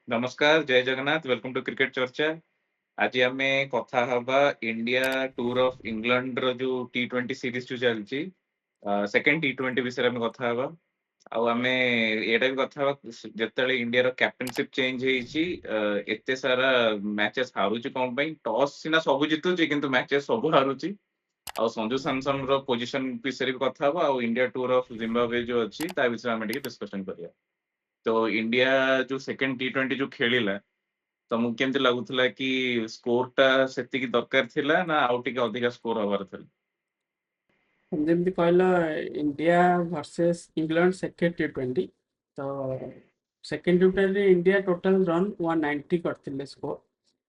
नमस्कार, जय Jagannath, welcome to cricket चर्चा। आज आम कथा हवा इंडिया टूर ऑफ इंग्लैंड रो जो टी20 सीरीज जो चलची सेकंड टी20 विषय में कथा हवा आमे एटा भी कथा हवा जतले इंडिया रो कैप्टनशिप चेंज हेची एते सारा मैचेस हारुची कोन पई टॉस सिना सब जितुची किंतु मैचेस सब हारुची आ संजू सैमसन रो पोजीशन विषय भी कथा हवा आ इंडिया टूर ऑफ जिम्बाब्वे जो अछि ता विषय में डिस्कशन करिया। तो इंडिया जो सेकंड टी20 जो खेलिला ତମକୁ କେମିତି ଲାଗୁଥିଲା କି ସ୍କୋର ଟା ସେତିକି ଦରକାର ଥିଲା ନା ଆଉ ଟିକେ ଅଧିକା ସ୍କୋର ହବାର ଥିଲା? ଯେମିତି କହିଲ ଇଣ୍ଡିଆ ଭର୍ସେସ୍ ଇଂଲଣ୍ଡ ସେକେଣ୍ଡ ଟି20 ତ ସେକେଣ୍ଡ ଟି20 ଇଣ୍ଡିଆ ଟୋଟାଲ ରନ୍ 190 କରିଥିଲେ ସ୍କୋର,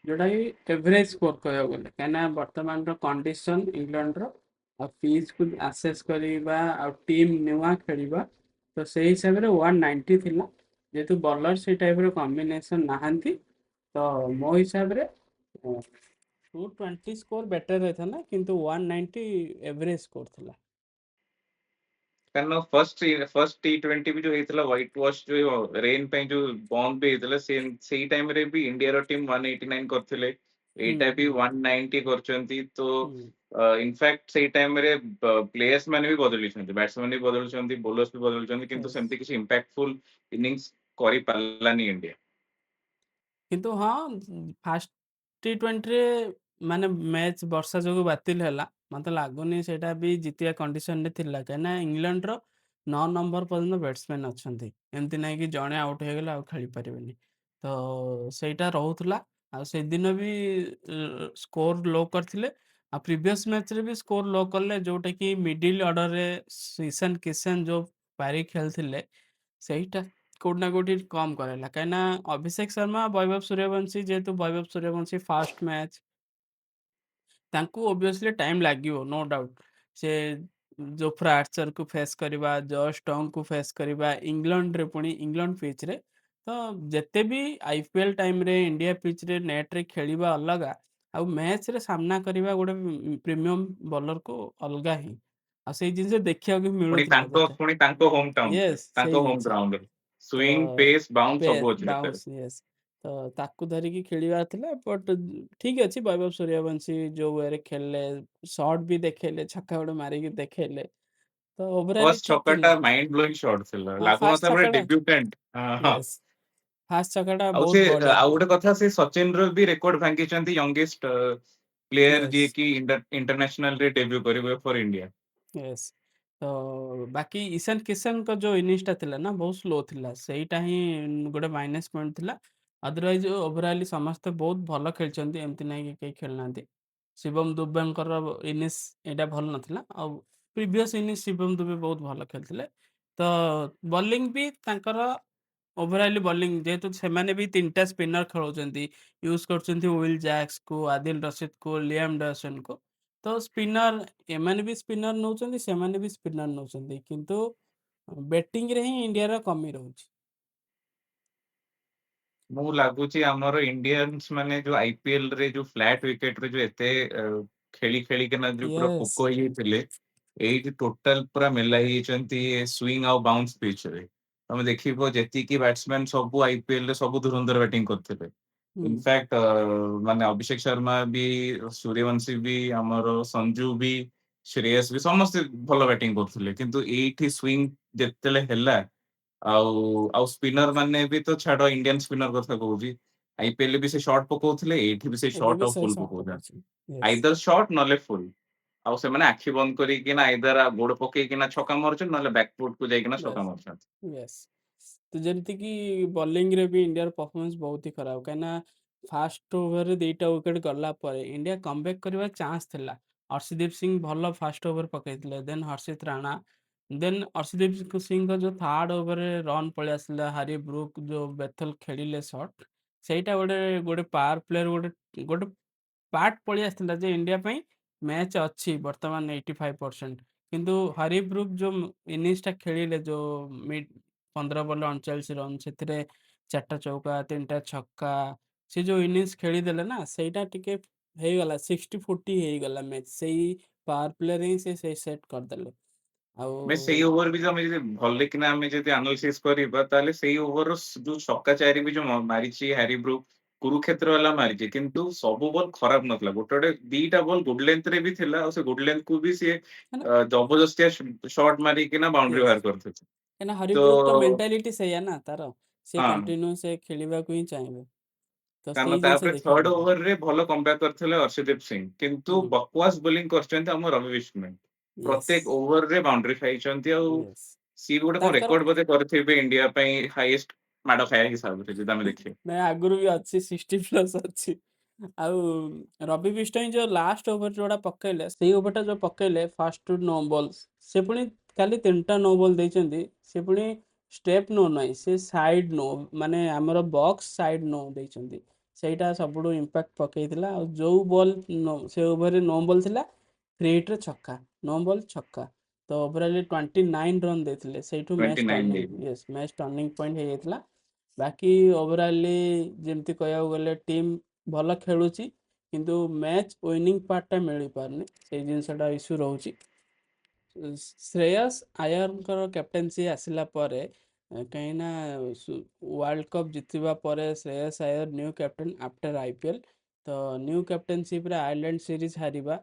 ଯୋଉଟାକି ଏଭରେଜ ସ୍କୋର କହିବାକୁ ଗଲେ, କାହିଁକିନା ବର୍ତ୍ତମାନର କଣ୍ଡିସନ ଇଂଲଣ୍ଡର ଆଉ ପିଚ୍କୁ ଆସେସ୍ କରିବା ଆଉ ଟିମ୍ ନୂଆ ଖେଳିବା, ତ ସେଇ ହିସାବରେ 190 ଥିଲା। ଯେହେତୁ ବଲର ସେଇ ଟାଇପ୍ର କମ୍ବିନେସନ ନାହାନ୍ତି, ତ ମୋ ହିସାବରେ 220 ସ୍କୋର ବେଟର ରହିଥାନ୍ତା, କିନ୍ତୁ 190 एवरेज स्कोर थिला। କାରଣ ଫର୍ଷ୍ଟ ଟି20 ବି ଯୋଉ ହେଇଥିଲା ହ୍ୱାଇଟ ୱାଶ ଯୋଉ ରେନ୍ ପାଇଁ ଯୋଉ ବନ୍ଦ ବି ହେଇଥିଲା ସେଇ ଟାଇମ ରେ ବି ଇଣ୍ଡିଆର ଟିମ୍ 189 କରିଥିଲେ, ଏଇଟା ବି 190 କରିଛନ୍ତି। ତ ଇନଫ୍ୟାକ୍ଟ ସେଇ ଟାଇମ ରେ ପ୍ଲେୟର୍ସ ମାନେ ବି ବଦଳିଛନ୍ତି, ବ୍ୟାଟ୍ସମ୍ୟାନ ବି ବଦଳିଛନ୍ତି, ବୋଲର୍ସ ବି ବଦଳିଛନ୍ତି, କିନ୍ତୁ ସେମିତି କିଛି ଇମ୍ପାକ୍ଟଫୁଲ ଇନିଂସ କରିପାରିଲାନି ଇଣ୍ଡିଆ। କିନ୍ତୁ ହଁ, ଫାଷ୍ଟ ଟି20ରେ ମାନେ ମ୍ୟାଚ ବର୍ଷା ଯୋଗୁଁ ବାତିଲ ହେଲା, ମତେ ଲାଗୁନି ସେଇଟା ବି ଜିତିବା କଣ୍ଡିସନରେ ଥିଲା, କାହିଁକିନା ଇଂଲଣ୍ଡର 9 ନମ୍ବର ପର୍ଯ୍ୟନ୍ତ ବ୍ୟାଟ୍ସମ୍ୟାନ ଅଛନ୍ତି, ଏମିତି ନାହିଁ କି ଜଣେ ଆଉଟ୍ ହେଇଗଲେ ଆଉ ଖେଳି ପାରିବେନି। ତ ସେଇଟା ରହୁଥିଲା, ଆଉ ସେଦିନ ବି ସ୍କୋର ଲୋ କରିଥିଲେ, ଆଉ ପ୍ରିଭିୟସ୍ ମ୍ୟାଚରେ ବି ସ୍କୋର ଲୋ କଲେ, ଯୋଉଟା କି ମିଡିଲ ଅର୍ଡରରେ ଈଶାନ କିଶାନ ଯୋଉ ପାରି ଖେଳିଥିଲେ ସେଇଟା କୋଉଠି ନା କୋଉଠି କମ୍ କରାଇଲା, କାହିଁକିନା ଅଭିଷେକ ଶର୍ମା ବୈଭବ ସୂର୍ଯ୍ୟବଂଶୀ, ଯେହେତୁ ବୈଭବ ସୂର୍ଯ୍ୟବଂଶୀ ଫାଷ୍ଟ ମ୍ୟାଚ୍ ତାଙ୍କୁ ଓବିୟସଲି ଟାଇମ୍ ଲାଗିବ, ନୋ ଡାଉଟ୍। ସେ ଜୋଫ୍ରା ଆର୍ଚରକୁ ଫେସ୍ କରିବା, ଜସ୍ ଟଙ୍ଗକୁ ଫେସ୍ କରିବା, ଇଂଲଣ୍ଡରେ ପୁଣି ଇଂଲଣ୍ଡ ପିଚ୍‌ରେ, ତ ଯେତେ ବି ଆଇପିଏଲ୍ ଟାଇମ୍‌ରେ ଇଣ୍ଡିଆ ପିଚ୍‌ରେ ନେଟ୍‌ରେ ଖେଳିବା ଅଲଗା, ଆଉ ମ୍ୟାଚ୍‌ରେ ସାମ୍ନା କରିବା ଗୋଟେ ପ୍ରିମିୟମ୍ ବୋଲରକୁ ଅଲଗା ହିଁ, ଆଉ ସେଇ ଜିନିଷ ଦେଖିବାକୁ ପୁଣି ମିଳୁଥିଲା ତାଙ୍କ ଯେତେ। ପୁଣି ତାଙ୍କ ହୋମ ଟାଉନରେ ୟେସ୍, ସେଇ ତାଙ୍କ ହୋମ ଜିନିଷ। ଗ୍ରାଉଣ୍ଡରେ ତ ସୁଇଙ୍ଗ ପେସ୍ ବାଉନ୍ସ ପେ ସବୁ ଅଛି ସେଥିରେ। Bounce, Yes. ତ ତାକୁ ଧରିକି ଖେଳିବାର ଥିଲା, ବଟ୍ ଠିକ୍ ଅଛି, ବୈଭବ ସୂର୍ଯ୍ୟବଂଶୀ ଯୋଉ ୱେରେ ଖେଳିଲେ, ସଟ୍ ବି ଦେଖେଇଲେ, ଛକା ଗୋଟେ ମାରିକି ଦେଖେଇଲେ, ତ ଓଭରାଲି ଫର୍ଷ୍ଟ ଠିକ୍ ଛକାଟା ଥିଲା। ମାଇଣ୍ଡ ବ୍ଲୋଇଂ ସଟ୍ ଥିଲା, ହଁ, ଫାଷ୍ଟ ଲାଗୁନଥିଲା ପୁରା ଛକାଟା, ଡେବ୍ୟୁଟାଣ୍ଟ। ହଁ। ୟେସ୍, ଫାଷ୍ଟ ଛକାଟା ଆଉ ସେ ବହୁତ ବଢିଆ ଆଉ ଥିଲା। ଗୋଟେ କଥା, ସେ ସଚିନର ବି ରେକର୍ଡ ଭାଙ୍ଗିଛନ୍ତି, ୟଙ୍ଗେଷ୍ଟ ପ୍ଲେୟର ୟେସ୍, ଯିଏ କି ଇଣ୍ଟରନ୍ୟାସନାଲ ରେ ଡେବ୍ୟୁ କରିବେ ଫର ଇଣ୍ଡିଆ। ୟେସ୍। ତ ବାକି ଈଶାନ କିଶାନଙ୍କ ଯୋଉ ଇନିଂସଟା ଥିଲା ନା, ବହୁତ ସ୍ଲୋ ଥିଲା, ସେଇଟା ହିଁ ଗୋଟେ ମାଇନସ୍ ପଏଣ୍ଟ ଥିଲା। ଅଦରୱାଇଜ ଓଭରାଲି ସମସ୍ତେ ବହୁତ ଭଲ ଖେଳିଛନ୍ତି, ଏମିତି ନାହିଁ କି କେହି ଖେଳିନାହାନ୍ତି। ଶିବମ ଦୁବେଙ୍କର ଇନିଂସ ଏଇଟା ଭଲ ନଥିଲା, ଆଉ ପ୍ରିଭିୟସ୍ ଇନିଂସ ଶିବମ ଦୁବେ ବହୁତ ଭଲ ଖେଳିଥିଲେ। ତ ବୋଲିଂ ବି ତାଙ୍କର ଓଭରାଲି ବୋଲିଂ, ଯେହେତୁ ସେମାନେ ବି 3ଟା ସ୍ପିନର ଖେଳଉଛନ୍ତି, ୟୁଜ୍ କରୁଛନ୍ତି ୱିଲ୍ ଜ୍ୟାକ୍ସକୁ, ଆଦିଲ ରସିଦକୁ, ଲିଆମ ଡସନକୁ, ତ ସ୍ପିନର ଏମାନେ ବି ସ୍ପିନର ନଉଛନ୍ତି, ସେମାନେ ବି ସ୍ପିନର ନଉଛନ୍ତି, କିନ୍ତୁ ବ୍ୟାଟିଂରେ ହିଁ ଇଣ୍ଡିଆର କମି ରହୁଛି। ମୁଁ ଲାଗୁଛି ଆମର ଇଣ୍ଡିଆନ୍ସ ମାନେ ଯୋଉ ଆଇପିଏଲ ରେ ଯୋଉ ଫ୍ଲାଟ ୱିକେଟ ରେ ଯୋଉ ଏତେ ଖେଳି ଖେଳିକିନା ଯୋଉ ପୁରା ୟେସ୍, ପୋକ ହେଇଯାଇଥିଲେ, ଏଇଠି ଟୋଟାଲ ପୁରା ମେଲା ହେଇଯାଇଛନ୍ତି ସୁଇଙ୍ଗ ଆଉ ବାଉନ୍ସ ପିଚ୍ ରେ। ତମେ ଦେଖିବ ଯେତିକି ବ୍ୟାଟ୍ସମ୍ୟାନ ସବୁ ଆଇପିଏଲ ରେ ସବୁ ଧୁରନ୍ଧର ବ୍ୟାଟିଂ କରିଥିଲେ। ଇନଫ୍ୟାକ୍ଟ ମାନେ ଅଭିଷେକ ଶର୍ମା ବି, ସୂର୍ଯ୍ୟବଂଶୀ ବି, ଆମର ସଞ୍ଜୁ ବି, ଶ୍ରେୟସ ବି, ସମସ୍ତେ ଭଲ ବ୍ୟାଟିଂ କରୁଥିଲେ, କିନ୍ତୁ ଏଇଠି ସୁଇଙ୍ଗ ଯେତେବେଳେ ହେଲା ଆଉ ଆଉ ସ୍ପିନର ମାନେ ବି ତ ଛାଡ, ଇଣ୍ଡିଆନ ସ୍ପିନର କଥା କହୁଛି, ଆଇପିଏଲ ରେ ବି ସେ ସର୍ଟ ପକଉଥିଲେ, ଏଇଠି ବି ସେ ଏବେ ସର୍ଟ ବି ଆଉ ସେଇ ଫୁଲ ସଟ୍ ପକଉଛନ୍ତି। ପକଉଛି। ୟେସ୍, ଆଇଦର ସର୍ଟ ନହେଲେ ଫୁଲ। ଆଉ ସେମାନେ ଆଖି ବନ୍ଦ କରିକିନା ଆଇଦର ଗୋଡ ପକେଇକିନା ଛକା ମାରୁଛନ୍ତି, ନହେଲେ ବ୍ୟାକଫୁଟ କୁ ଯାଇକିନା ଛକା ୟେସ୍, ମାରୁଛନ୍ତି। ୟେସ୍। ତ ଯେମିତିକି ବୋଲିଂରେ ବି ଇଣ୍ଡିଆର ପରଫର୍ମାନ୍ସ ବହୁତ ହି ଖରାପ, କାହିଁକିନା ଫାଷ୍ଟ ଓଭରରେ 2ଟା ୱିକେଟ୍ ଗଲା ପରେ ଇଣ୍ଡିଆ କମବ୍ୟାକ୍ କରିବାର ଚାନ୍ସ ଥିଲା। ଅର୍ଶଦୀପ ସିଂ ଭଲ ଫାଷ୍ଟ ଓଭର ପକେଇଥିଲେ, ଦେନ୍ ହର୍ଷିତ ରାଣା, ଦେନ୍ ଅର୍ଶଦୀପ ସିଂଙ୍କ ଯୋଉ ଥାର୍ଡ ଓଭରରେ ରନ୍ ପଳେଇ ଆସିଲା, ହାରି ବ୍ରୁକ୍ ଯୋଉ ବେଥଲ ଖେଳିଲେ ସଟ୍, ସେଇଟା ଗୋଟେ ଗୋଟେ ପାୱାର ପ୍ଲେର ଗୋଟେ ଗୋଟେ ପାର୍ଟ ପଳେଇ ଆସିଥିଲା ଯେ ଇଣ୍ଡିଆ ପାଇଁ ମ୍ୟାଚ୍ ଅଛି ବର୍ତ୍ତମାନ 85%, କିନ୍ତୁ ହରି ବ୍ରୁକ୍ ଯୋଉ ଇନିଂସଟା ଖେଳିଲେ, ଯୋଉ ମିଡ୍ 15 ବଲ 39 ରନ୍, ସେଥିରେ 4ଟା ଚୌକା, 3ଟା ଛକା, ସେ ଯୋଉ ଇନିଂସ ଖେଳିଦେଲେ ନା, ସେଇଟା ଟିକେ ହେଇଗଲା 60-40 ହେଇଗଲା ମ୍ୟାଚ୍, ସେଇ ପାୱାର ପ୍ଲେରେ ହିଁ ସେ ସେଟ୍ କରିଦେଲେ। ଆଉ ଭାଇ ସେଇ ଓଭର ବି ଆମେ ଯଦି ଭଲ କିନା ଆମେ ଯଦି ଆନାଲିସିସ୍ କରିବା ତାହେଲେ ସେଇ ଓଭର ଯୋଉ ଛକା ଚାରି ବି ଯୋଉ ମାରିଛି ହ୍ୟାରି ବ୍ରୁକ୍ କୁରୁକ୍ଷେତ୍ର ବାଲା ମାରିଛି କିନ୍ତୁ ସବୁ ବଲ୍ ଖରାପ ନଥିଲା ଗୋଟେ ଗୋଟେ ଦିଟା ବଲ୍ ଗୁଡ ଲେନ୍ଥ ରେ ବି ଥିଲା ଆଉ ସେ ଗୁଡ ଲେନ୍ଥ କୁ ବି ସିଏ ମାନେ ଜବରଦସ୍ତିଆ ସଟ୍ ମାରିକିନା ବାଉଣ୍ଡ୍ରି ୟେସ୍ ବାହାର କରିଥିଲେ। କାହିଁକିନା ତ ହରିବ୍ରୁକ୍‌ର ମେଣ୍ଟାଲିଟି ସେଇଆ ନା ତାର। ସେ ହଁ କଣ୍ଟିନ୍ୟୁ ସେ ଖେଳିବାକୁ ହିଁ ଚାହିଁବ। ତ କାରଣ ସେଇ ଜିନିଷ ତାପରେ ଦେଖିବାକୁ ଥର୍ଡ ପଡିବ। ଓଭରରେ ଭଲ କମ୍ବ୍ୟାକ୍ କରିଥିଲେ ଅର୍ଷଦୀପ ସିଂ କିନ୍ତୁ ହୁଁ, ବକୱାସ ବୋଲିଂ କରିଛନ୍ତି ଆମ ରବି ବିଷ୍ଣୁ। ୟେସ୍, ପ୍ରତ୍ୟେକ ଓଭରରେ ବାଉଣ୍ଡ୍ରି ଖାଇଛନ୍ତି ଆଉ ୟେସ୍। ସିଏ ଗୋଟେ କଣ ତାଙ୍କର ରେକର୍ଡ ବୋଧେ କରିଥିବେ ଇଣ୍ଡିଆ ପାଇଁ ହାଇଏଷ୍ଟ ମାଡ ଖାଇବା ହିସାବରେ ଯଦି ଆମେ ଦେଖିବା। ନାଇଁ ଆଗରୁ ବି ଅଛି 60+ ଅଛି। ଆଉ ରବି ବିଷ୍ଣୋଇ ଯୋଉ ଲାଷ୍ଟ ଓଭର ଯୋଉଟା ପକେଇଲେ, ସେଇ ଓଭରଟା ଯୋଉ ପକେଇଲେ ଫାର୍ଷ୍ଟ ରୁ नो ବଲ୍ସ ସେ ପୁଣି ଖାଲି 3ଟା ନୋ ବଲ୍ ଦେଇଛନ୍ତି। ସେ ପୁଣି ଷ୍ଟେପ୍ ନୋ ନାହିଁ, ସେ ସାଇଡ୍ ନୋ ମାନେ ଆମର ବକ୍ସ ସାଇଡ୍ ନୋ ଦେଇଛନ୍ତି। ସେଇଟା ସବୁଠୁ ଇମ୍ପାକ୍ଟ ପକେଇଥିଲା। ଆଉ ଯୋଉ ବଲ୍ ସେ ଓଭରରେ ନୋ ବଲ୍ ଥିଲା, 3 ହିଟ୍‌ରେ ଛକା, ନୋ ବଲ୍ ଛକା। ତ ଓଭରାଲି 29 ରନ୍ ଦେଇଥିଲେ। ସେଇଠୁ ମ୍ୟାଚ୍ 29 ଟର୍ନିଂ ଦେଇଥିଲେ। ୟେସ୍ ମ୍ୟାଚ୍ ଟର୍ନିଂ ପଏଣ୍ଟ ହେଇଯାଇଥିଲା। ବାକି ଓଭରାଲି ଯେମିତି କହିବାକୁ ଗଲେ ଟିମ୍ ଭଲ ଖେଳୁଛି କିନ୍ତୁ ମ୍ୟାଚ୍ ୱିନିଂ ପାର୍ଟଟା ମିଳିପାରୁନି। ସେଇ ଜିନିଷଟା ଇସ୍ୟୁ ରହୁଛି। ଶ୍ରେୟସ ଆୟରଙ୍କର କ୍ୟାପ୍ଟେନ୍ସି ଆସିଲା ପରେ କାହିଁକିନା ୱାର୍ଲଡ କପ୍ ଜିତିବା ପରେ Shreyas Iyer new captain after IPL। ତ ନ୍ୟୁ କ୍ୟାପ୍ଟେନ୍ସିପରେ ଆୟାରଲାଣ୍ଡ ସିରିଜ୍ ହାରିବା।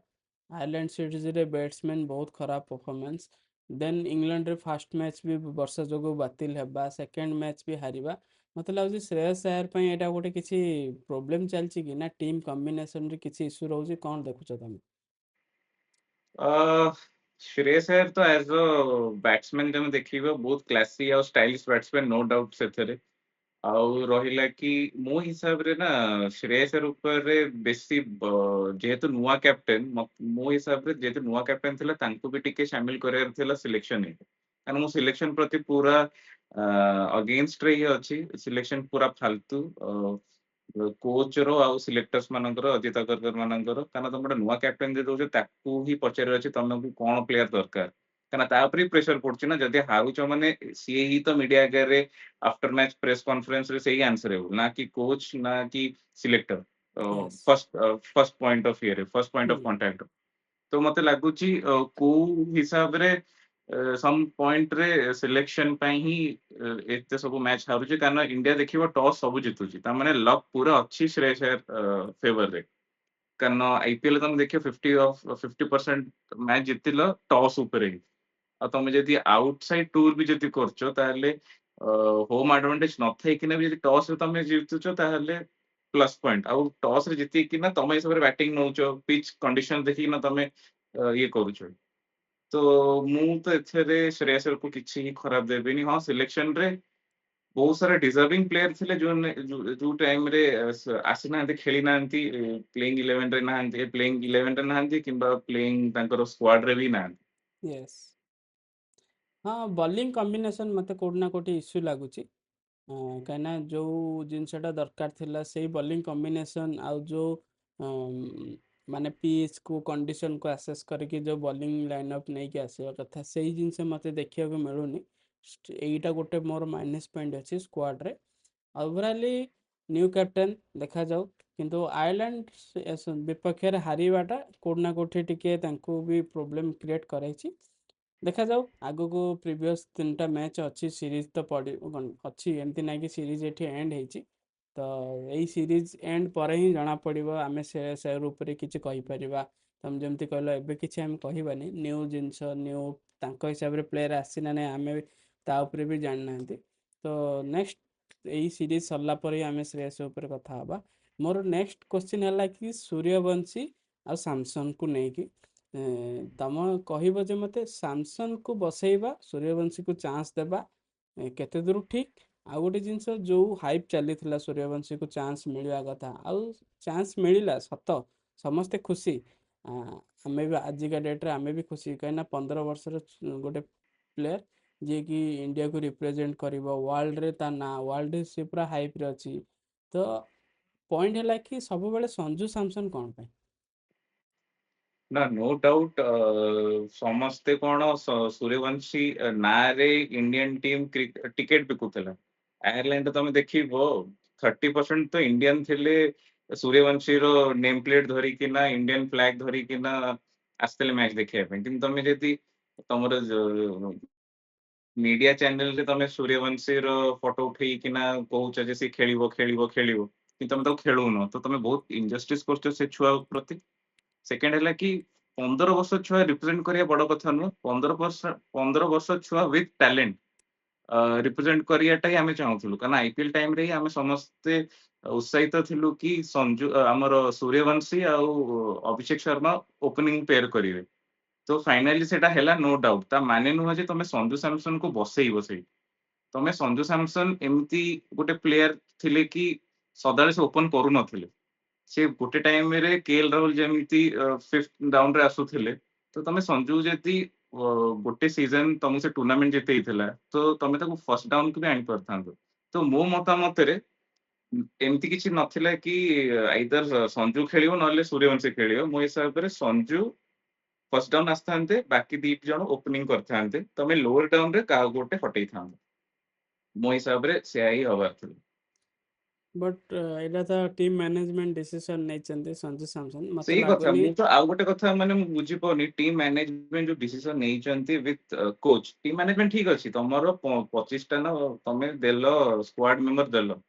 ଆୟାରଲାଣ୍ଡ ସିରିଜରେ ବ୍ୟାଟ୍ସମ୍ୟାନ୍ ବହୁତ ଖରାପ ପରଫର୍ମାନ୍ସ। ଦେନ୍ ଇଂଲଣ୍ଡରେ ଫାଷ୍ଟ ମ୍ୟାଚ୍ ବି ବର୍ଷା ଯୋଗୁଁ ବାତିଲ ହେବା, ସେକେଣ୍ଡ ମ୍ୟାଚ୍ ବି ହାରିବା। ମତେ ଲାଗୁଛି ଶ୍ରେୟସ ଆୟର ପାଇଁ ଏଇଟା ଗୋଟେ କିଛି ପ୍ରୋବ୍ଲେମ ଚାଲିଛି କି ନା ଟିମ୍ କମ୍ବିନେସନରେ କିଛି ଇସ୍ୟୁ ରହୁଛି, କଣ ଦେଖୁଛ ତମେ? ଅ ଶ୍ରେୟସ ଆୟର ତ ଆଜ ଅ ବ୍ୟାଟ୍ସମ୍ୟାନ ତମେ ଦେଖିବ ବହୁତ କ୍ଲାସି ଆଉ ଷ୍ଟାଇଲିଶ ବ୍ୟାଟ୍ସମ୍ୟାନ ନୋ ଡାଉଟ ସେଥିରେ। ଆଉ ରହିଲା କି ମୋ ହିସାବରେ ନା ଶ୍ରେୟସ ଆୟର ଉପରେ ବେଶୀ ଯେହେତୁ ନୂଆ କ୍ୟାପ୍ଟେନ ମୋ ହିସାବରେ ଯେହେତୁ ନୂଆ କ୍ୟାପ୍ଟେନ ଥିଲା ତାଙ୍କୁ ବି ଟିକେ ସାମିଲ କରିବାର ଥିଲା ସିଲେକ୍ସନ। କାରଣ ମୁଁ ସିଲେକ୍ସନ ପ୍ରତି ପୁରା ଅଗେନଷ୍ଟ ରେ ହିଁ ଅଛି। ସିଲେକ୍ସନ ପୁରା ଫାଲତୁ କୋଚ ର ଆଉ ସିଲେକ୍ଟର୍ସ ମାନଙ୍କର ଅଜିତ ଅଗ୍ରକର ମାନଙ୍କର। କାରଣ ତମେ ଗୋଟେ ନୂଆ କ୍ୟାପ୍ଟେନ ଯେ ଦଉଛ ତାକୁ ହିଁ ପଚାରିବାର ଅଛି ତମକୁ କଣ ପ୍ଲେୟାର ଦରକାର। କାରଣ ତା ଉପରେ ବି ପ୍ରେସର ପଡୁଛି ନା ଯଦି ହାରୁଛ ମାନେ ସିଏ ହିଁ ତ ମିଡିଆ ଆଗରେ ଆଫ୍ଟର ମ୍ୟାଚ୍ ପ୍ରେସ୍ କନଫରେନ୍ସ ରେ ସେଇ ଆନ୍ସର ହେବ ନା କି କୋଚ୍ ନା କି selector. Yes. First point of ଇଏରେ ଫର୍ଷ୍ଟ ପଏଣ୍ଟ ହୁଁ, ଅଫ କଣ୍ଟାକ୍ଟ। ତ ମତେ ଲାଗୁଛି କୋଉ ହିସାବରେ ସମ୍ ପଏଣ୍ଟରେ ସିଲେକ୍ସନ ପାଇଁ ହିଁ ଏତେ ସବୁ ମ୍ୟାଚ୍ ହାରୁଛି କାରଣ ଇଣ୍ଡିଆ ଦେଖିବ ଟସ୍ ସବୁ ଜିତୁଛି ତା ମାନେ ଲକ୍ ପୁରା ଅଛି ଶ୍ରେୟସ ଆୟର ଫେଭରରେ। କାରଣ IPL ତମେ ଦେଖିବ 50% ମ୍ୟାଚ୍ ଜିତିଲ ଟସ୍ ଉପରେ ହିଁ। ଆଉ ତମେ ଯଦି ଆଉଟ ସାଇଡ ଟୁର ବି ଯଦି କରୁଛ ତାହେଲେ ହୋମ ଆଡଭାଣ୍ଟେଜ ନଥାଇକିନା ବି ଯଦି ଟସ୍ ରେ ତମେ ଜିତୁଛ ତାହେଲେ ପ୍ଲସ ପଏଣ୍ଟ। ଆଉ ଟସ୍ ରେ ଜିତିକିନା ତମେ ହିସାବରେ ବ୍ୟାଟିଂ ନଉଛ ପିଚ୍ କଣ୍ଡିସନ ଦେଖିକିନା ତମେ ଇଏ କରୁଛ। ତ ମୁଁ ତ ଏଥିରେ ଶ୍ରେୟସ ଆୟରକୁ କିଛି ହିଁ ଖରାପ ଦେବିନି। ହଁ ସିଲେକ୍ସନ ରେ ବହୁତ ସାରା ଡିଜର୍ଭିଂ ପ୍ଲେୟାର ଥିଲେ ଯୋଉ ଟାଇମରେ ଆସିନାହାନ୍ତି ଖେଳି ନାହାନ୍ତି ପ୍ଲେଇଙ୍ଗ ଇଲେଭେନ ରେ ନାହାନ୍ତି ପ୍ଲେଇଙ୍ଗ ଇଲେଭେନ ରେ ନାହାନ୍ତି କିମ୍ବା ପ୍ଲେଇଙ୍ଗ ତାଙ୍କର ସ୍କ୍ୱାଡ ରେ ବି ନାହାନ୍ତି। ୟେସ୍। ହଁ ବୋଲିଂ କମ୍ବିନେସନ୍ ମୋତେ କୋଉଠି ନା କୋଉଠି ଇସ୍ୟୁ ଲାଗୁଛି। କାହିଁକିନା ଯୋଉ ଜିନିଷଟା ଦରକାର ଥିଲା ସେଇ ବୋଲିଂ କମ୍ବିନେସନ୍ ଆଉ ଯୋଉ ମାନେ ପିଚକୁ କଣ୍ଡିସନକୁ ଆସେସ୍ କରିକି ଯୋଉ ବୋଲିଂ ଲାଇନ୍ ଅପ୍ ନେଇକି ଆସିବା କଥା ସେଇ ଜିନିଷ ମୋତେ ଦେଖିବାକୁ ମିଳୁନି। ଏଇଟା ଗୋଟେ ମୋର ମାଇନସ୍ ପଏଣ୍ଟ ଅଛି ସ୍କ୍ୱାଡରେ। ଓଭରାଲି ନ୍ୟୁ କ୍ୟାପ୍ଟେନ୍ ଦେଖାଯାଉ। କିନ୍ତୁ ଆୟାରଲାଣ୍ଡ ବିପକ୍ଷରେ ହାରିବାଟା କୋଉଠି ନା କୋଉଠି ଟିକେ ତାଙ୍କୁ ବି ପ୍ରୋବ୍ଲେମ କ୍ରିଏଟ୍ କରାଇଛି। ଦେଖାଯାଉ ଆଗକୁ ପ୍ରିଭିୟସ୍ 3ଟା ମ୍ୟାଚ୍ ଅଛି ସିରିଜ୍ ତ ଅଛି ଏମିତି ନାଇଁ କି ସିରିଜ୍ ଏଠି ଏଣ୍ଡ ହେଇଛି। ତ ଏଇ ସିରିଜ୍ ଏଣ୍ଡ ପରେ ହିଁ ଜଣାପଡ଼ିବ ଆମେ ସେ ଉପରେ କିଛି କହିପାରିବା। ତମେ ଯେମିତି କହିଲ ଏବେ କିଛି ଆମେ କହିବାନି ନ୍ୟୁ ଜିନିଷ ନ୍ୟୁ ତାଙ୍କ ହିସାବରେ ପ୍ଲେୟାର ଆସି ନା ନାଇଁ ଆମେ ବି ତା ଉପରେ ବି ଜାଣିନାହାନ୍ତି। ତ ନେକ୍ସଟ ଏଇ ସିରିଜ୍ ସରିଲା ପରେ ଆମେ ଶ୍ରେୟସ ଉପରେ କଥା ହବା। ମୋର ନେକ୍ସଟ କୋଶ୍ଚିନ୍ ହେଲା କି ସୂର୍ଯ୍ୟବଂଶୀ ଆଉ ସାମସନକୁ ନେଇକି ତମ କହିବ ଯେ ମତେ ସାମସନକୁ ବସେଇବା ସୂର୍ଯ୍ୟବଂଶୀକୁ ଚାନ୍ସ ଦେବା କେତେ ଦୂର ଠିକ୍? ଆଉ ଗୋଟେ ଜିନିଷ ଯୋଉ ହାଇପ୍ ଚାଲିଥିଲା ସୂର୍ଯ୍ୟବଂଶୀକୁ ଚାନ୍ସ ମିଳିବା କଥା ଆଉ ଚାନ୍ସ ମିଳିଲା ସତ ସମସ୍ତେ ଖୁସି। ଆମେ ବି ଆଜିକା ଡେଟରେ ଆମେ ବି ଖୁସି କାହିଁକିନା 15 ବର୍ଷର ଗୋଟେ ପ୍ଲେୟାର ଯିଏକି ଇଣ୍ଡିଆକୁ ରିପ୍ରେଜେଣ୍ଟ କରିବ ୱାର୍ଲଡରେ ତା ନା ୱାର୍ଲଡରେ ସେ ପୁରା ହାଇପରେ ଅଛି। ତ ପଏଣ୍ଟ ହେଲା କି ସବୁବେଳେ ସଞ୍ଜୁ ସାମସନ କଣ ପାଇଁ? ନା ନୋ ଡାଉଟ ସମସ୍ତେ କଣ ସୂର୍ଯ୍ୟବଂଶୀ ନାଁରେ ଇଣ୍ଡିଆନ ଟିମ୍ ଟିକେଟ ବିକୁଥିଲା। ଆୟାରଲାଣ୍ଡ ତମେ ଦେଖିବ 30% ତ ଇଣ୍ଡିଆନ ଥିଲେ ସୂର୍ଯ୍ୟବଂଶୀର ନେମ ପ୍ଲେଟ ଧରିକିନା ଇଣ୍ଡିଆନ ଫ୍ଲାଗ ଧରିକିନା ଆସିଥିଲେ ମ୍ୟାଚ ଦେଖିବା ପାଇଁ କିନ୍ତୁ ତମେ ଯଦି ତମର मीडिया चैनल रे तमे सूर्यवंशी रो फोटो उठेई किना कहूछ जे से खेलिबो खेलिबो खेलिबो कि तमे तो खेलुनो तो तमे बहुत इनजस्टिस करछो से छुआ प्रति। सेकंड है कि 15 वर्ष छुआ रिप्रेजेंट करिया बड़ कथा नु 15 वर्ष छुआ विथ टैलेंट रिप्रेजेंट करियाटा ही आमे चाहूथुलु कारण आईपीएल टाइम रे ही आमे समस्ते उत्साहित थिलु कि संजू हमर सूर्यवंशी आ अभिषेक शर्मा ओपनिंग पेयर करिवे। तो फाइनली सेटा हैला नो डाउट ता माने नुह जे तमे संजू सैमसन को बसेइबो सेई तमे संजू सैमसन एमती गोटे प्लेयर थिले कि सदाळे से ओपन करू नथिले से गोटे टाइम रे केएल राहुल जेमती फिफ्थ डाउन रे आसुथिले तो तमे संजू जेती गोटे सीजन तमु से टूर्नामेंट जितेइथिला तो तमे ताको फर्स्ट डाउन को भी आनि परथांतो। तो मो मतामत रे एमती किछि नथिला कि आइदर संजू खेलिबो नले सूर्यवंशी खेलिबो मो हिसाब रे संजू फर्स्ट डाउन आसथांते बाकी दी जण ओपनिंग करथांते तमे लोअर डाउन रे का गोटे हटेई थांते मो हिसाब रे सेया ही हबार थिला। बट एटा तो टीम मैनेजमेंट डिसीजन नहीं संजू सैमसन मत सेही कथा लगुनि। मु तो आउ गोटे कथा माने मु बुझी पनी टीम मैनेजमेंट जो डिसीजन नै चंती विथ कोच टीम मैनेजमेंट ठीक अछि तमरो 25 टा ना तमे देलो स्क्वाड मेंबर देलो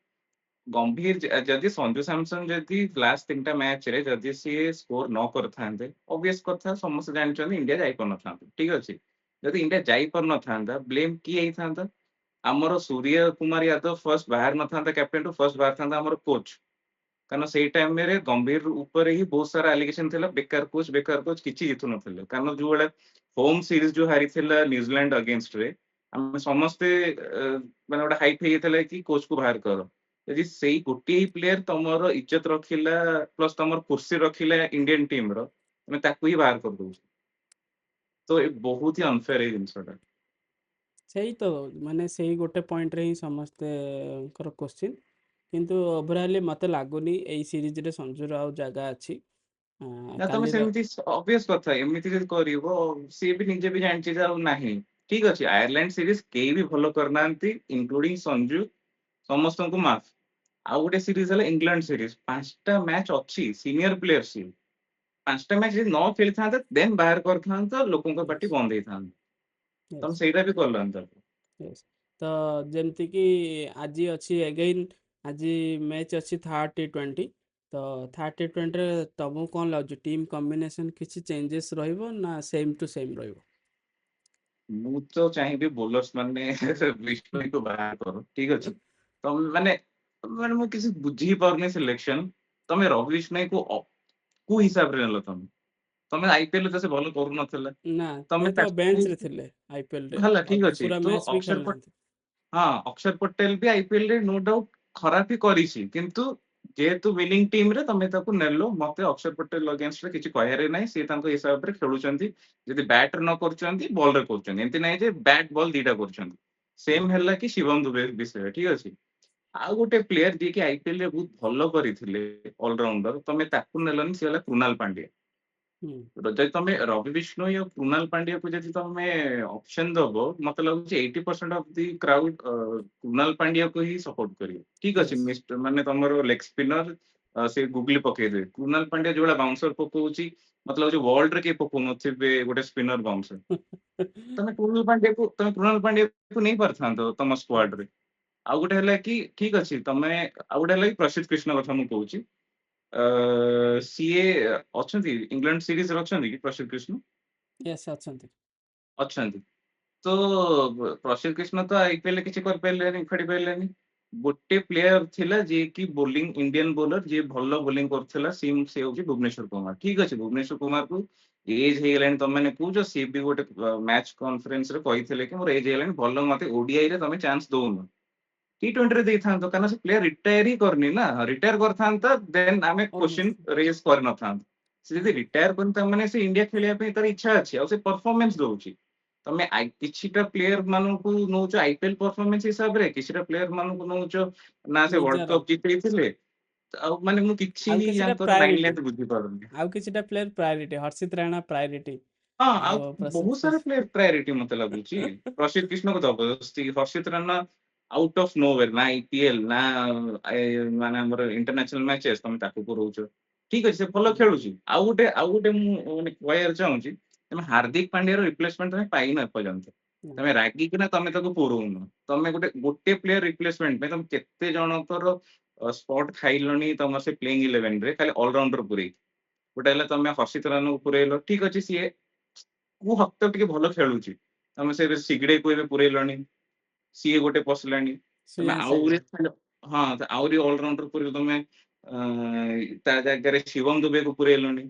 गंभीर जदि संजू सैमसन जदि लास्ट 3टा मैच रे जदि सी स्कोर न करथांते ऑब्वियस कथा समस्त जानछन इंडिया जाई पर नथांते ठीक अछि जदि इंडिया जाई पर नथांता ब्लेम की आइ थांता हमरो सूर्य कुमार यादव फर्स्ट बाहर नथांता कैप्टन टू फर्स्ट बाहर थांता हमरो कोच कारण सेई टाइम मेरे गंभीर ऊपर ही बहुत सारा एलिगेशन थिला बेकार कोच किछि जितु नथिले कारण जो बेले होम सीरीज जो हारी थिला न्यूजीलैंड अगेंस्ट रे हम समस्ते माने गोटे हाइप हे थिला कि कोच को बाहर करो यदि सेई गोटे ही प्लेयर तमरो इज्जत रखिला प्लस तमर कुर्सी रखिला इंडियन टीम रो तमे ताकू ही बाहर कर दो तो ये बहुत ही अनफेयर है जिनसटा। सही तो माने सही गोटे पॉइंट रे ही समस्ते कर क्वेश्चन किंतु ओवरऑल मते लागुनी एई सीरीज रे संजूर आउ जगह अछि ना तमे कालीर। सेमिति ऑब्वियस कथा एमिति जे करिवो सी भी निजे भी जानछि जे नाही ठीक अछि आयरलैंड सीरीज केही भी भलो करनांती इंक्लूडिंग संजू समस्त को माफ आउ गोटे सीरीज हला इंग्लैंड सीरीज पांचटा मैच अछि सीनियर प्लेयर सी पांचटा मैच न खेली थांते देन बाहर कर थांते लोकों का पार्टी यस बंद हे थांते तम यस सेटा भी करलंत। यस तो जेमति कि आज अछि अगेन आज मैच अछि थर्ड टी20 तो थर्ड टी20 रे तमु कोन लागु टीम कॉम्बिनेशन किछि चेंजेस रहइबो ना सेम टू सेम रहइबो। मु तो चाहिए बोलर्स माने विष्णु को बाहर करो ठीक अछि तम माने माने मु किसी बुझी परने सिलेक्शन तमे रवि विष्णु को को हिसाब रे नलो तमे आईपीएल तो से भलो करू नथिला ना तमे ते तो ताकू बेंच रे थिले आईपीएल रे भला ठीक अछि पूरा तो मैच भी अक्षर खेलना। हाँ अक्षर पटेल भी आईपीएल रे नो डाउट खराब ही करिछि किंतु जेहेतु विनिंग टीम रे तमे ताकू नेलो मते अक्षर पटेल अगेंस्ट रे किछि कहरे नै से तांको हिसाब रे खेलुचंती जदि बैट न करचंती बॉल रे करचंती एंति नै जे बैट बॉल दीटा करचंती सेम हैला कि शिवम दुबे विषय ठीक अछि आ गोटे प्लेयर जे कि आईपीएल रे बहुत भलो करिथिले ऑलराउंडर तमे ताकू नेलनि से होला कृणाल पांड्या हम्म जदि तमे रवि विष्णु या कृणाल पांड्या को जदि तमे ऑप्शन दबो मते लागुଛି 80% of the crowd Krunal Pandya को ही सपोर्ट करियो ठीक अछि यस मिस्टर माने तमरो लेग स्पिनर से गुगली पके दे कृणाल पांड्या जोला बाउंसर पकोउची मतलब लाଗୁଛି वर्ल्ड रे के पको नथिबे गोटे स्पिनर बाउंसर तमे कृणाल पांड्या को नहीं परथांतो तम स्क्वाड रे आ गोटे हला कि ठीक अछि तमे आ गोटे हला कि प्रसिद्ध कृष्ण कथा मु कहूची सीए अछंती इंग्लैंड सीरीज रे अछंती कि प्रसिद्ध कृष्ण यस अछंती। अछंती तो प्रसिद्ध कृष्ण तो आईपीएल रे किछि कर पाइलेनी खेडी पाइलेनी गोटे प्लेयर थिला जे कि बोलिंग इंडियन बॉलर जे भलो बोलिंग करथिला सिम से होची भुवनेश्वर कुमार ठीक अछि भुवनेश्वर कुमार को एज हे गेलानी तम माने कहूछ सी भी गोटे मैच कॉन्फ्रेंस रे कहिथिले कि मोर एज हे गेलानी भलो मते ओडीआई रे तमे चांस दोउनो टी20 रे ଦେଇଥାନ୍ତ କାରଣ ସେ ପ୍ଲେୟାର ରିଟାୟାର ହିଁ କରିନି ନା ରିଟାୟାର କରିଥାନ୍ତା ଦେନ୍ ଆମେ କ୍ୱେଶ୍ଚିନ୍ ऑलमोस्ट रेज କରିନଥାନ୍ତୁ ସେ ଯଦି ରିଟାୟାର କରିନି ତା ମାନେ ସେ ଇଣ୍ଡିଆ ଖେଳିବା ପାଇଁ ତାର ଇଚ୍ଛା ଅଛି ଆଉ ସେ ପରଫରମାନ୍ସ ଦଉଛି ତମେ କିଛିଟା ପ୍ଲେୟାର ମାନଙ୍କୁ ନଉଛ ଆଇପିଏଲ ପରଫରମାନ୍ସ ହିସାବରେ କିଛିଟା ପ୍ଲେୟାର ମାନଙ୍କୁ ନଉଛ ନା ସେ ୱାର୍ଲଡ ନିଜର କପ୍ ଜିତେଇଥିଲେ ଆଉ ମାନେ ମୁଁ କିଛି ଆଉ ହିଁ କିଛିଟା ୟାଙ୍କର ଲାଇନ ପ୍ରାयोरिटी ଲେନ୍ଥ ବୁଝିପାରୁନି। ଆଉ କିଛିଟା ପ୍ଲେयर ପ୍ରାयोरिटी हर्षित राणा प्रायोरिटी ହଁ ଆଉ ଆଉ ବହୁତ प्रसिद्ध ସାରା ପ୍ଲେୟାର ପ୍ରାୟୋରିଟି ମତେ ଲାଗୁଛି ପ୍ରସିଦ୍ଧ କୃଷ୍ଣକୁ ଜବରଦସ୍ତି ହର୍ଷିତ ରାଣା ଆଉଟ ଅଫ ନୋୱେର ନା ଆଇପିଏଲ ନା ମାନେ ଆମର ଇଣ୍ଟରନ୍ୟାସନାଲ ମ୍ୟାଚେସ୍ ତମେ ତାକୁ କରଉଛ ଠିକ ଅଛି ସେ ଭଲ ଖେଳୁଛି ଆଉ ଗୋଟେ ମୁଁ ମାନେ କହିବାକୁ ଚାହୁଁଛି ତମେ ହାର୍ଦ୍ଦିକ ପାଣ୍ଡ୍ୟାର ରିପ୍ଲେସମେଣ୍ଟ ତମେ ପାଇନ ଏପର୍ଯ୍ୟନ୍ତ। ନା। ତମେ ରାଗିକିନା ତମେ ତାକୁ ପୁରଉନ। ତମେ ଗୋଟେ ପ୍ଲେୟାର ରିପ୍ଲେସମେଣ୍ଟ ପାଇଁ ତମେ କେତେ ଜଣଙ୍କର ସ୍ପଟ ଖାଇଲଣି ତମ ସେ ପ୍ଲେଇଂ 11 ରେ ଖାଲି ଅଲରାଉଣ୍ଡର ପୁରେଇ। ଗୋଟେ ହେଲା ତମେ ହର୍ଷିତ ରାନକୁ ପୁରେଇଲ, ଠିକ ଅଛି ସିଏ କୋଉ ହକ୍ତ ଟିକେ ଭଲ ଖେଳୁଛି, ତମେ ସେ ସିଗଡେକୁ ଏବେ ପୁରେଇଲଣି, ସିଏ ଗୋଟେ ପଶିଲାଣି, ତମେ ଶ୍ରେୟାଂଶ ଆହୁରି ଆୟାର। ହଁ ଆହୁରି ଅଲରାଉଣ୍ଡର ପୁରେଇଲ, ତମେ ତା ଜାଗାରେ ଶିବମ ଦୁବେକୁ ପୁରେଇଲଣି।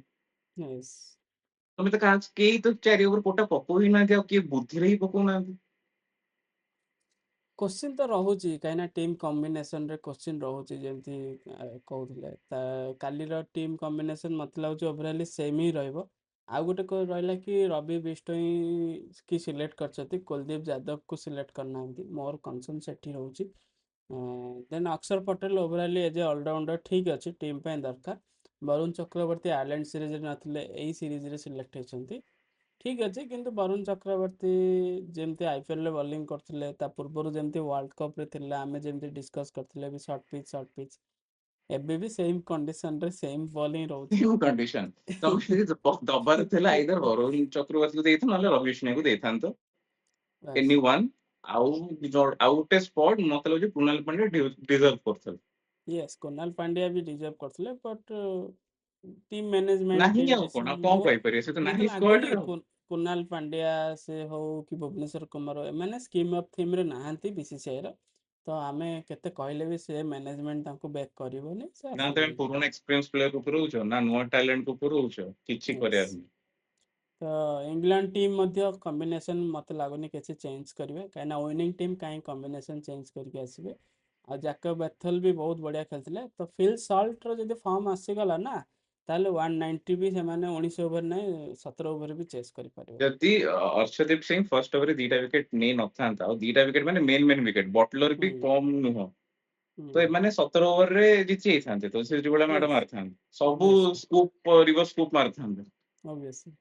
ୟେସ୍। ତମେ ତ କେହି ତ 4 ଓଭର କୋଟା ପକଉ ହିଁ ନାହାନ୍ତି, ଆଉ କିଏ ବୁଦ୍ଧିରେ ହିଁ ପକଉନାହାନ୍ତି। କୋଶ୍ଚିନ୍ ତ ରହୁଛି କାହିଁକିନା ଟିମ୍ କମ୍ବିନେସନରେ କୋଶ୍ଚିନ୍ ରହୁଛି, ଯେମିତି କହୁଥିଲେ କାଲିର ଟିମ୍ କମ୍ବିନେସନ ମତେ ଲାଗୁଛି ଓଭରାଲି ସେମ୍ ହିଁ ରହିବ। ଆଉ ଗୋଟେ ରହିଲା କି ରବି ବିଷ୍ଟୋଇ କି ସିଲେକ୍ଟ କରିଛନ୍ତି, କୁଲଦୀପ ଯାଦବକୁ ସିଲେକ୍ଟ କରିନାହାନ୍ତି, ମୋର କନସର୍ନ ସେଠି ରହୁଛି। ଦେନ୍ ଅକ୍ଷର ପଟେଲ ଓଭରାଲି ଏଜ୍ ଏ ଅଲରାଉଣ୍ଡର ଠିକ୍ ଅଛି, ଟିମ୍ ପାଇଁ ଦରକାର। ବରୁଣ ଚକ୍ରବର୍ତ୍ତୀ ଆଇର୍ଲାଣ୍ଡ ସିରିଜରେ ନଥିଲେ, ଏଇ ସିରିଜରେ ସିଲେକ୍ଟ ହେଇଛନ୍ତି, ଠିକ୍ ଅଛି। କିନ୍ତୁ ବରୁଣ ଚକ୍ରବର୍ତ୍ତୀ ଯେମିତି ଆଇପିଏଲରେ ବୋଲିଂ କରୁଥିଲେ, ତା ପୂର୍ବରୁ ଯେମିତି ୱାର୍ଲଡ କପ୍ରେ ଥିଲା, ଆମେ ଯେମିତି ଡିସ୍କସ୍ କରିଥିଲେ ବି ସର୍ଟ ପିଚ୍ ଏବେ ବି ସେମ୍ କଣ୍ଡିସନରେ ସେମ୍ ବଲ୍ ହିଁ ରହୁଛି। କେଉଁ କଣ୍ଡିସନ ତମେ ଯଦି ଦବାର ଥିଲା ଆଇଦର ବରୁଣ ଚକ୍ରବର୍ତ୍ତୀକୁ ଦେଇଥାନ୍ତ ନହେଲେ ରବି ବିଷ୍ଣୟକୁ ଦେଇଥାନ୍ତ, ବାସ୍। Any one. ଆଉ ଆଉ ଗୋଟେ ସ୍ପଟ ମତେ ଲାଗୁଛି କୁନାଲ ପାଣ୍ଡ୍ୟା ଡିଜର୍ଭ କରୁଥିଲେ। ୟେସ୍, କୁନାଲ ପାଣ୍ଡ୍ୟା ବି ଡିଜର୍ଭ କରିଥିଲେ, ବଟ୍ ଟିମ୍ ମ୍ୟାନେଜମେଣ୍ଟ ନାହିଁ ଟିମ୍ ଆଉ କଣ ଆଉ ଡିସିସନ୍ କଣ କହିପାରିବେ, ସେ ତ ମତେ ନାହିଁ ଲାଗୁନି ସ୍କ୍ୱାଡରେ ଆଉ। କୁନାଲ ପାଣ୍ଡ୍ୟା ସେ ହଉ କି ଭୁବନେଶ୍ୱର କୁମାର ଏମାନେ ସ୍କିମ୍ ଅଫ୍ ଥିମ୍ରେ ନାହାନ୍ତି ବିସିସିଆଇର, ତ ଆମେ କେତେ କହିଲେ ବି ସେ ମ୍ୟାନେଜମେଣ୍ଟ ତାଙ୍କୁ ବ୍ୟାକ୍ କରିବନି, ସେ ନା ତମେ ଆସିବେନି। ପୁରୁଣା ଏକ୍ସପିରିଏନ୍ସ ପ୍ଲେୟରକୁ ପୁରଉଛ ନା ନୂଆ ଟ୍ୟାଲେଣ୍ଟକୁ ପୁରଉଛ, କିଛି ୟେସ୍। କରିବାର ନାହିଁ। ତ ଇଂଲଣ୍ଡ ଟିମ୍ ମଧ୍ୟ କମ୍ବିନେସନ୍ ମତେ ଲାଗୁନି କିଛି ଚେଞ୍ଜ କରିବେ, କାହିଁକିନା ୱିନିଂ ଟିମ୍ କାହିଁ କମ୍ବିନେସନ୍ ଚେଞ୍ଜ କରିକି ଆସିବେ। ଆଉ ଜାକବ ବେଥେଲ ବି ବହୁତ ବଢ଼ିଆ ଖେଳିଥିଲେ, ତ ଫିଲ୍ ସଲ୍ଟର ଯଦି ଫର୍ମ ଆସିଗଲା ନା, ତାହେଲେ 190 ବି ସେମାନେ 19 ଓଭର ନାହିଁ 17 ଓଭର ବି ଚେସ୍ କରିପାରିବେ। ଯଦି ଅର୍ଷଦୀପ ସିଂ ଫର୍ଷ୍ଟ ଓଭରରେ 2ଟା ୱିକେଟ ନେଇ ନଥାନ୍ତା, ଆଉ 2ଟା ୱିକେଟ ମାନେ ମେନ୍ ୱିକେଟ, ବଟଲର ବି ହୁଁ କମ ନୁହଁ, ହୁଁ। ତ ଏମାନେ 17 ଓଭରରେ ଜିତି ଯାଇଥାନ୍ତେ, ତ ସେ ଯୋଉଭଳିଆ ମାଡ ୟେସ୍, ମାରିଥାନ୍ତେ, ସବୁ ଅବଭିୟସଲି ରିଭର୍ସ ସ୍କୁପ ମାରିଥାନ୍ତେ। ଅବଭିୟସଲି।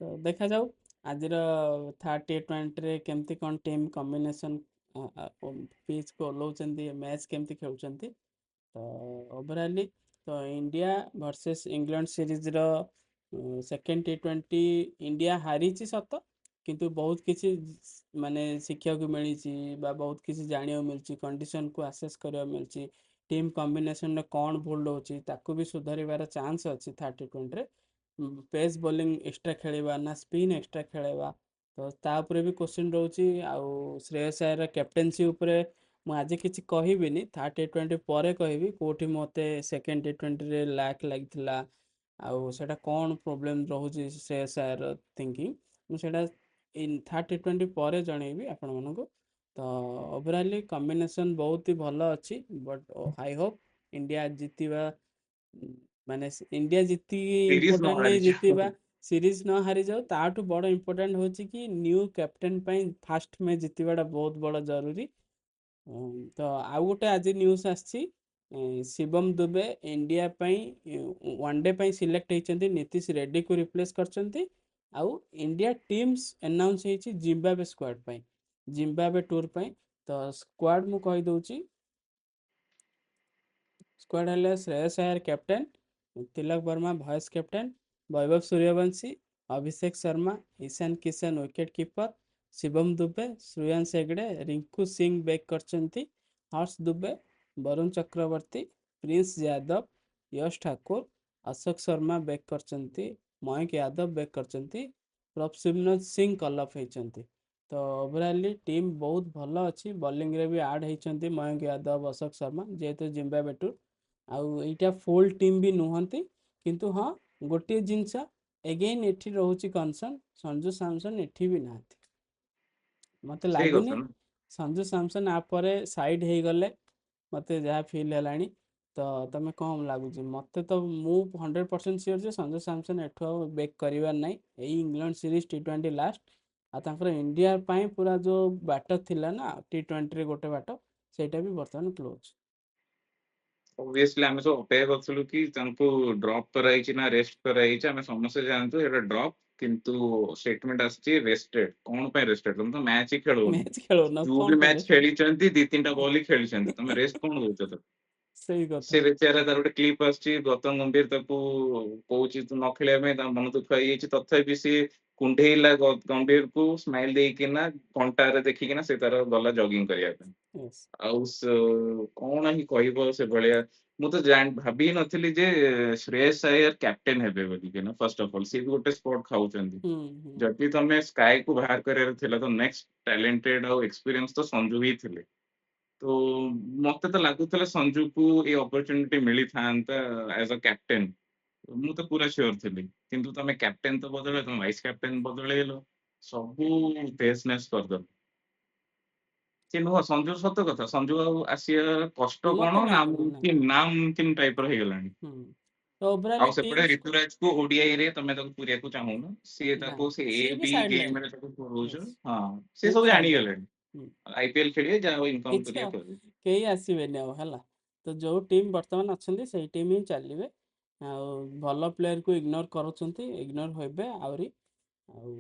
ତ ଦେଖାଯାଉ ଆଜିର ଥାର୍ଡ T20ରେ କେମିତି କ'ଣ ଟିମ୍ କମ୍ବିନେସନ୍ ପିଚ୍କୁ ଓହ୍ଲାଉଛନ୍ତି, ମ୍ୟାଚ୍ କେମିତି ଖେଳୁଛନ୍ତି। ତ ଓଭରାଲି ତ ଇଣ୍ଡିଆ ଭର୍ସେସ୍ ଇଂଲଣ୍ଡ ସିରିଜର ସେକେଣ୍ଡ T20 ଇଣ୍ଡିଆ ହାରିଛି ସତ, କିନ୍ତୁ ବହୁତ କିଛି ମାନେ ଶିଖିବାକୁ ମିଳିଛି ବା ବହୁତ କିଛି ଜାଣିବାକୁ ମିଳିଛି, କଣ୍ଡିସନକୁ ଆସେସ୍ କରିବାକୁ ମିଳିଛି, ଟିମ୍ କମ୍ବିନେସନରେ କ'ଣ ଭୁଲ ରହୁଛି ତାକୁ ବି ସୁଧାରିବାର ଚାନ୍ସ ଅଛି ଥାର୍ଡ T20ରେ। ପେସ୍ ବୋଲିଂ ଏକ୍ସଟ୍ରା ଖେଳିବା ନା ସ୍ପିନ୍ ଏକ୍ସଟ୍ରା ଖେଳିବା, ତ ତା ଉପରେ ବି କୋଶ୍ଚିନ୍ ରହୁଛି। ଆଉ ଶ୍ରେୟସ ଆୟରର କ୍ୟାପ୍ଟେନ୍ସି ଉପରେ ମୁଁ ଆଜି କିଛି କହିବିନି, ଥାର୍ଡ T20 ପରେ କହିବି କେଉଁଠି ମୋତେ ସେକେଣ୍ଡ T20ରେ ଲ୍ୟାକ୍ ଲାଗିଥିଲା, ଆଉ ସେଇଟା କ'ଣ ପ୍ରୋବ୍ଲେମ୍ ରହୁଛି ଶ୍ରେୟସ ଆୟରର ଥିଙ୍କିଂ, ମୁଁ ସେଇଟା ଥାର୍ଡ T20 ପରେ ଜଣେଇବି ଆପଣମାନଙ୍କୁ। ତ ଓଭରାଲି କମ୍ବିନେସନ୍ ବହୁତ ହି ଭଲ ଅଛି, ବଟ୍ ଆଇ ହୋପ୍ ଇଣ୍ଡିଆ ଜିତିବା, ମାନେ ଇଣ୍ଡିଆ ଜିତିକି ସିରିଜ ନ ଇମ୍ପୋର୍ଟାଣ୍ଟ ନାହିଁ ହାରିଯାଉ। ଜିତିବା, ସିରିଜ ନ ହାରିଯାଉ, ତାଠୁ ବଡ଼ ଇମ୍ପୋର୍ଟାଣ୍ଟ ହେଉଛି କି ନ୍ୟୁ କ୍ୟାପ୍ଟେନ୍ ପାଇଁ ଫାଷ୍ଟ ମ୍ୟାଚ୍ ଜିତିବାଟା ବହୁତ ବଡ଼ ଜରୁରୀ। ତ ଆଉ ଗୋଟେ ଆଜି ନ୍ୟୁଜ୍ ଆସିଛି, ଶିବମ ଦୁବେ ଇଣ୍ଡିଆ ପାଇଁ ୱାନ୍ ଡେ ପାଇଁ ସିଲେକ୍ଟ ହେଇଛନ୍ତି, ନୀତିଶ ରେଡ୍ଡୀକୁ ରିପ୍ଲେସ୍ କରିଛନ୍ତି। ଆଉ ଇଣ୍ଡିଆ ଟିମ୍ସ ଆନାଉନ୍ସ ହେଇଛି ଜିମ୍ବାବେ ସ୍କ୍ୱାଡ୍ ପାଇଁ, ଜିମ୍ବାବେ ଟୁର୍ ପାଇଁ। ତ ସ୍କ୍ୱାଡ୍ ମୁଁ କହିଦେଉଛି, ସ୍କ୍ୱାଡ୍ ହେଲେ Shreyas Iyer captain, Tilak Varma vice captain, Vaibhav Suryavanshi, Abhishek Sharma, Ishan Kishan wicket keeper, Shivam Dube, Shreyansh Hegde, Rinku Singh back କରିଛନ୍ତି, ହର୍ଷ ଦୁବେ, ବରୁଣ ଚକ୍ରବର୍ତ୍ତୀ, ପ୍ରିନ୍ସ ଯାଦବ, ୟଶ ଠାକୁର, ଅଶୋକ ଶର୍ମା ବେକ୍ କରିଛନ୍ତି, ମୟଙ୍କ ୟାଦବ ବେକ୍ କରିଛନ୍ତି, ପ୍ରଭସିମ୍ରତ ସିଂ କଲ୍ ଅଫ୍ ହେଇଛନ୍ତି। ତ ଓଭରାଲି ଟିମ୍ ବହୁତ ଭଲ ଅଛି, ବୋଲିଂରେ ବି ଆଡ୍ ହେଇଛନ୍ତି ମୟଙ୍କ ୟାଦବ, ଅଶୋକ ଶର୍ମା, ଯେହେତୁ ଜିମ୍ବାବେ ଟୁର୍। ଆଉ ଏଇଟା ଫୁଲ୍ ଟିମ୍ ବି ନୁହନ୍ତି, କିନ୍ତୁ ହଁ ଗୋଟିଏ ଜିନିଷ ଏଗେନ୍ ଏଠି ରହୁଛି କନସର୍ନ, ସଞ୍ଜୁ ସାମସନ୍ ଏଠି ବି ନାହାନ୍ତି। ମତେ ସେଇ ଲାଗୁନି କଥା ନା। ସଞ୍ଜୁ ସାମସନ୍ ଆ ପରେ ସାଇଡ୍ ହେଇଗଲେ, ମତେ ଯାହା ଫିଲ୍ ହେଲାଣି। ତ ତମେ କ'ଣ ଲାଗୁଛି? ମତେ ତ ମୁଁ 100% ସିଓର ଯେ ସଞ୍ଜୁ ସାମସନ୍ ଏଠୁ ଆଉ ବେକ୍ କରିବାର ନାହିଁ, ଏଇ ଇଂଲଣ୍ଡ ସିରିଜ T20 ଲାଷ୍ଟ। ଆଉ ତାଙ୍କର ଇଣ୍ଡିଆ ପାଇଁ ପୁରା ଯୋଉ ବାଟ ଥିଲା ନା T20ରେ ଗୋଟେ ବାଟ, ସେଇଟା ବି ବର୍ତ୍ତମାନ କ୍ଲୋଜ୍। ଅବଭିୟସଲି ଆମେ ସବୁ ଅପେକ୍ଷା କରିଥିଲୁ କି ତାଙ୍କୁ ଡ୍ରପ୍ କରାଯାଇଛି ନା ରେଷ୍ଟ କରାଯାଇଛି, ଆମେ ସମସ୍ତେ ଜାଣନ୍ତୁ ଏଇଟା ଡ୍ରପ୍, କିନ୍ତୁ ଷ୍ଟେଟମେଣ୍ଟ ଆସିଛି ରେଷ୍ଟେଡ୍। କ'ଣ ପାଇଁ ରେଷ୍ଟେଡ୍? ତମେ ତ ମ୍ୟାଚ୍ ହିଁ ଖେଳୁନି, ମ୍ୟାଚ୍ ଖେଳୁନ ଯୋଉ କ'ଣ ବି ପାଇଁ ମ୍ୟାଚ୍ ରେଷ୍ଟ? ଖେଳିଛନ୍ତି 2-3ଟା ବଲ୍ ହିଁ ଖେଳିଛନ୍ତି, ତମେ ରେଷ୍ଟ କ'ଣ ଦଉଛ ତାକୁ? ସେଇ କଥା। ସେ ବେଚାରା ତାର ଗୋଟେ କ୍ଲିପ ଆସୁଛି ଗୌତମ ଗମ୍ଭୀର ତାକୁ କହୁଛି ତୁ ନ ଖେଳିବା ପାଇଁ ତା ମନ ଦୁଃଖ ହେଇଯାଇଛି ତଥାପି ସିଏ କୁଣ୍ଢେଇଲା ଗମ୍ଭୀରକୁ ସ୍ମାଇଲ ଦେଇକିନା ଘଣ୍ଟାରେ ଦେଖିକିନା ସେ ତାର ଗଲା ଜଗିଂ କରିବା ପାଇଁ। ୟେସ୍। ଆଉ କଣ ହିଁ କହିବ ସେଭଳିଆ ମୁଁ ତ ଭାବି ହିଁ ନଥିଲି ଯେ ଶ୍ରେୟସ ଆୟର କ୍ୟାପ୍ଟେନ ହେବେ ବୋଲିକିନା ଫର୍ଷ୍ଟ ଅଫ ଅଲ ସିଏ ବି ଗୋଟେ ସ୍ପଟ ଖାଉଛନ୍ତି। ହୁଁ ହୁଁ ଯଦି ତମେ ସ୍କାଏ କୁ ବାହାର କରିବାର ଥିଲା ତ ନେକ୍ସଟ ଟ୍ୟାଲେଣ୍ଟେଡ ଆଉ ଏକ୍ସପିରିଏନ୍ସ ତ ସଞ୍ଜୁ ହିଁ ଥିଲେ। ତ ମତେ ତ ଲାଗୁଥିଲା ସଞ୍ଜୁକୁ ଏଇ ଅପରଚ୍ୟୁନିଟି ମିଳିଥାନ୍ତା ଆଜ ଅ କ୍ୟାପ୍ଟେନ। ମୁଁ ତ ପୁରା ସିଓର ଥିଲି କିନ୍ତୁ ତମେ କ୍ୟାପ୍ଟେନ ତ ବଦଳେଇଲ ତମେ ଭାଇସ କ୍ୟାପ୍ଟେନ ବଦଳେଇଲ ସବୁ ଟେଷ୍ଟନେସ୍ କରିଦେଲ। ସେ ନୁହଁ ସଞ୍ଜୁ ସତ କଥା ସଞ୍ଜୁ ଆଉ ଆସିବା କଷ୍ଟ ମତେ କଣ ଲାଗୁନି ନା। ନାମୁମକିନ ଟାଇପର ହେଇଗଲାଣି। ହୁଁ ତ ଓଭରାଲି ଆଉ ସେପଟେ ଟିମ୍ ଋତୁରାଜକୁ ଓଡିଆଇ ରେ ତମେ ତାକୁ ପୁରେଇବାକୁ ଚାହୁଁନ ସିଏ ନାଇଁ ତାକୁ ସେ ଏ ସିଏ ବି ବି ସାଇଡ ଲାଇନ। ଗେମ ରେ ତାକୁ ପୁରଉଛ। ୟେସ୍ ହଁ ସେ ସିଏ ବି ସବୁ ସାଇଡ ଲାଇନ। ଜାଣିଗଲେଣି ଆଇପିଏଲ ଖେଳିବେ ଯାହା ହଉ ଇନକମ କିଛି କରିବେ ଆଉ କରିବେ। କେହି ଆସିବେନି ଆଉ ହେଲା। ତ ଯୋଉ ଟିମ୍ ବର୍ତ୍ତମାନ ଅଛନ୍ତି ସେଇ ଟିମ୍ ହିଁ ଚାଲିବେ। ଆଉ ଭଲ ପ୍ଲେୟାରକୁ ଇଗ୍ନୋର କରୁଛନ୍ତି ଇଗ୍ନୋର ହେବେ ଆହୁରି। ଆଉ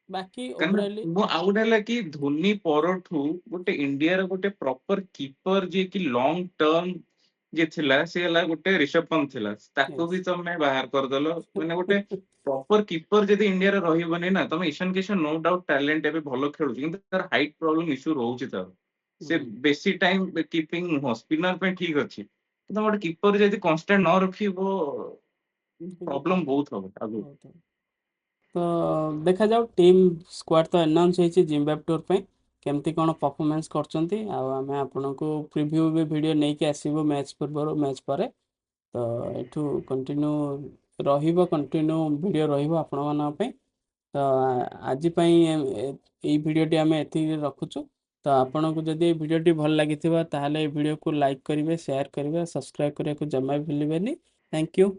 ବାକି କାରଣ ଓଭରାଲି ମୁଁ ଆଉ ଗୋଟେ ହେଲା କି ଧୋନି ପରଠୁ ଗୋଟେ ଇଣ୍ଡିଆର ଗୋଟେ ପ୍ରପର କିପର ଯିଏ କି ଲଙ୍ଗ ଟର୍ମ ଯିଏ ଥିଲା ସେ ହେଲା ଗୋଟେ ରିଷଭ ପନ୍ଥ ଥିଲା ତାକୁ ୟେସ୍। ବି ତମେ ବାହାର କରିଦେଲ ମାନେ ଗୋଟେ ପ୍ରପର କିପର ଯଦି ଇଣ୍ଡିଆରେ ରହିବନି ନା ତମେ Ishan Kishan no doubt talent ଏବେ ଭଲ ଖେଳୁଛି କିନ୍ତୁ ତାର ହାଇଟ୍ ପ୍ରୋବ୍ଲେମ ଇସ୍ୟୁ ରହୁଛି ତାର। ସେ ହୁଁ ବେଶୀ ଟାଇମ କିପିଂ ନୁହଁ ସ୍ପିନର ପାଇଁ ଠିକ ଅଛି କିନ୍ତୁ ଗୋଟେ କିପର ଯଦି କନଷ୍ଟାଣ୍ଟ ନ ରଖିବ ବହୁତ ପ୍ରୋବ୍ଲେମ ବହୁତ ହବ ଆଗକୁ। ବହୁତ ତ ଦେଖାଯାଉ ଟିମ୍ ସ୍କ୍ୱାଡ୍ ତ ଆନାଉନ୍ସ ହେଇଛି ଜିମ୍ବାପ ଟୁର୍ ପାଇଁ କେମିତି କ'ଣ ପରଫର୍ମାନ୍ସ କରୁଛନ୍ତି ଆଉ ଆମେ ଆପଣଙ୍କୁ ପ୍ରିଭ୍ୟୁ ବି ଭିଡ଼ିଓ ନେଇକି ଆସିବୁ ମ୍ୟାଚ୍ ପୂର୍ବରୁ ମ୍ୟାଚ୍ ପରେ। ତ ଏଠୁ କଣ୍ଟିନ୍ୟୁ ରହିବ କଣ୍ଟିନ୍ୟୁ ଭିଡ଼ିଓ ରହିବ ଆପଣମାନଙ୍କ ପାଇଁ। ତ ଆଜି ପାଇଁ ଏଇ ଭିଡ଼ିଓଟି ଆମେ ଏତିକି ରଖୁଛୁ। ତ ଆପଣଙ୍କୁ ଯଦି ଏଇ ଭିଡ଼ିଓଟି ଭଲ ଲାଗିଥିବ ତାହେଲେ ଏଇ ଭିଡ଼ିଓକୁ ଲାଇକ୍ କରିବେ ସେୟାର କରିବେ ସବସ୍କ୍ରାଇବ୍ କରିବାକୁ ଜମା ବି ଭୁଲିବେନି। Thank you.